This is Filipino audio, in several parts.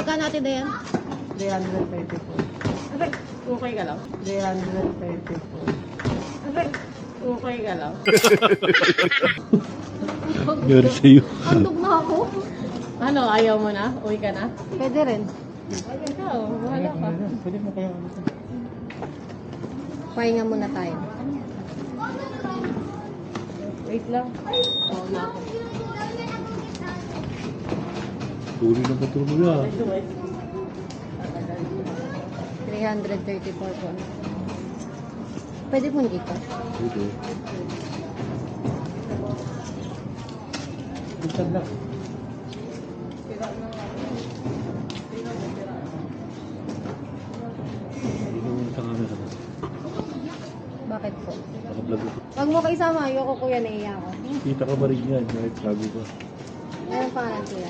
Magkano natin na yan? 334. Okay ka lang? 334. Okay ka lang? Meron sa'yo. Andog na ako. Ano, ayaw mo na? Uwi ka na? Pwede rin. Ikaw, wala ka. Pwede mo kaya Pahinga muna tayo. Wait lang. Oo na ako. Tuli na ba ito mula? 334 po. Pwede po dito. Dito. Buksan lang. Hindi ko muna sa camera. Bakit po? Naka-vlog ako. Wag mo kaisama. Ayoko kuya, naiya ako. Kita ka ba rin yan? Kahit sabi ko. Anong pangalan kuya?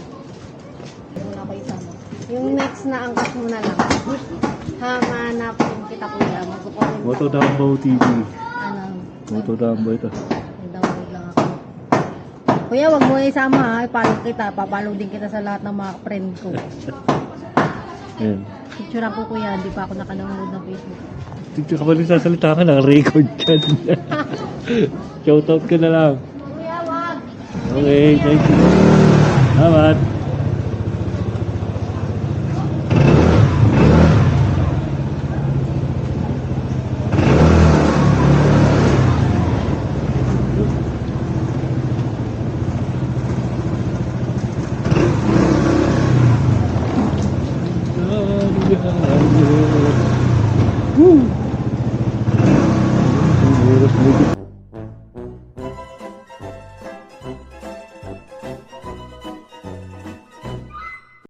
Hindi mo na ako isama. Yung next na angkas mo na lang. Hanganapin kita kuya. Mag-comment Moto ako. Dambo TV. Ano? Moto Dambo ito. Mag-download lang ako. Kuya, wag mo isama ha. I-follow kita. Papalo din kita sa lahat ng mga friend ko. Ayan. Picturean ko kuya. Hindi pa ako naka-download ng Facebook. Tignan ka ba rin sasalita ka? Naka-record ka. Shoutout ka na lang. Kuya, wag! Okay, thank you. Salamat.